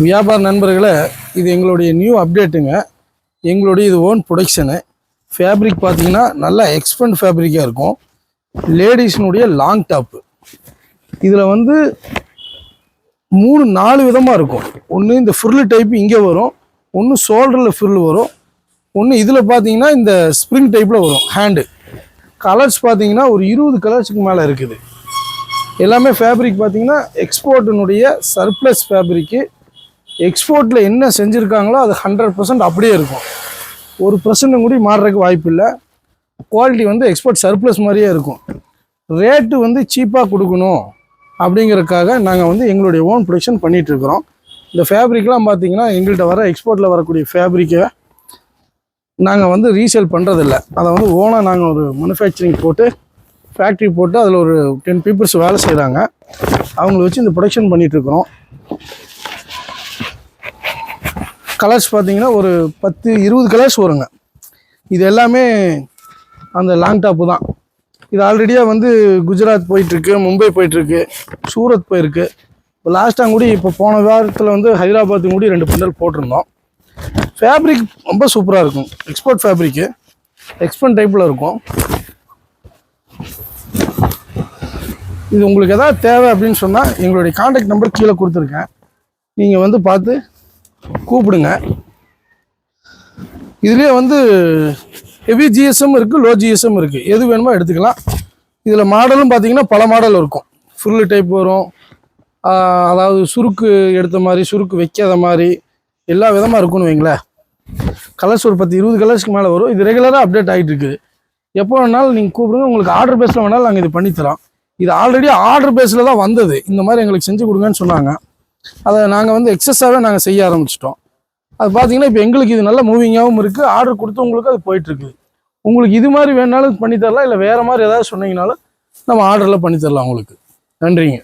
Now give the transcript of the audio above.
வியாபார நண்பர்களே, இது எங்களுடைய நியூ அப்டேட்டுங்க. எங்களுடைய இது ஓன் ப்ரொடக்ஷனு. ஃபேப்ரிக் பார்த்தீங்கன்னா நல்லா எக்ஸ்பெண்ட் ஃபேப்ரிக்காக இருக்கும். லேடிஸ்னுடைய லாங் டாப்பு. இதில் வந்து 3-4 விதமாக இருக்கும். ஒன்று இந்த ஃப்ரில் டைப் இங்கே வரும், ஒன்று ஷோல்டரில் ஃப்ரில் வரும், ஒன்று இதில் பார்த்தீங்கன்னா இந்த ஸ்ப்ரிங் டைப்பில் வரும் ஹேண்டு. கலர்ஸ் பார்த்தீங்கன்னா ஒரு 20 கலர்ஸுக்கு மேலே இருக்குது. எல்லாமே ஃபேப்ரிக் பார்த்தீங்கன்னா எக்ஸ்போர்ட்டினுடைய சர்ப்ளஸ் ஃபேப்ரிக்கு. எக்ஸ்போர்ட்டில் என்ன செஞ்சுருக்காங்களோ அது 100% அப்படியே இருக்கும். 1% கூட மாறுறதுக்கு வாய்ப்பு இல்லை. குவாலிட்டி வந்து எக்ஸ்போர்ட் சர்ப்ளஸ் மாதிரியே இருக்கும். ரேட்டு வந்து சீப்பாக கொடுக்கணும் அப்படிங்கிறதுக்காக நாங்கள் வந்து எங்களுடைய ஓன் ப்ரொடக்ஷன் பண்ணிகிட்ருக்குறோம். இந்த ஃபேப்ரிக்லாம் பார்த்தீங்கன்னா எங்கள்கிட்ட வர எக்ஸ்போர்ட்டில் வரக்கூடிய ஃபேப்ரிக்கை நாங்கள் வந்து ரீசேல் பண்ணுறதில்ல. அதை வந்து ஓனாக நாங்கள் ஒரு மேனுஃபேக்சரிங் போட்டு ஃபேக்ட்ரி போட்டு அதில் ஒரு 10 பீப்புள்ஸ் வேலை செய்கிறாங்க. அவங்கள வச்சு இந்த ப்ரொடக்ஷன் பண்ணிகிட்ருக்குறோம். கலர்ஸ் பார்த்தீங்கன்னா ஒரு 10-20 கலர்ஸ் வருங்க. இது எல்லாமே அந்த லாங் டாப்பு தான். இது ஆல்ரெடியாக வந்து குஜராத் போயிட்டுருக்கு, மும்பை போயிட்டுருக்கு, சூரத் போயிருக்கு. இப்போ லாஸ்ட்டாக கூட இப்போ போன வாரத்தில் வந்து ஹைதராபாத்து கூட 2 பண்டல் போட்டிருந்தோம். ஃபேப்ரிக் ரொம்ப சூப்பராக இருக்கும். எக்ஸ்போர்ட் ஃபேப்ரிக்கு எக்ஸ்பெண்ட் டைப்பில் இருக்கும். இது உங்களுக்கு எதாவது தேவை அப்படின்னு சொன்னால் எங்களுடைய கான்டாக்ட் நம்பர் கீழே கொடுத்துருக்கேன். நீங்கள் வந்து பார்த்து கூப்பிடுங்க. இதுலேயே வந்து ஹெவி ஜிஎஸ்எம் இருக்குது, லோ ஜிஎஸ்எம் இருக்குது. எது வேணுமோ எடுத்துக்கலாம். இதில் மாடலும் பார்த்தீங்கன்னா பல மாடல் இருக்கும். ஃபுல்லு டைப் வரும், அதாவது சுருக்கு எடுத்த மாதிரி, சுருக்கு வைக்காத மாதிரி, எல்லா விதமாக இருக்குன்னு வைங்களேன். கலர்ஸ் ஒரு 10-20 கலர்ஸ்க்கு மேலே வரும். இது ரெகுலராக அப்டேட் ஆகிட்டு இருக்குது. எப்போ வேணாலும் நீங்கள் கூப்பிடுங்க. உங்களுக்கு ஆர்டர் பேஸில் வேணாலும் நாங்கள் இது பண்ணித்தரோம். இது ஆல்ரெடி ஆர்டர் பேஸில் தான் வந்தது. இந்த மாதிரி எங்களுக்கு செஞ்சு கொடுங்கன்னு சொன்னாங்க. அதை நாங்கள் வந்து எக்ஸஸாகவே நாங்கள் செய்ய ஆரம்பிச்சிட்டோம். அது பார்த்தீங்கன்னா இப்போ எங்களுக்கு இது நல்ல மூவிங்காகவும் இருக்குது. ஆர்டர் கொடுத்தவங்களுக்கு அது போயிட்டுருக்குது. உங்களுக்கு இது மாதிரி வேணாலும் பண்ணித்தரலாம், இல்லை வேறு மாதிரி ஏதாவது சொன்னீங்கனாலும் நம்ம ஆர்டரில் பண்ணித்தரலாம் உங்களுக்கு. நன்றிங்க.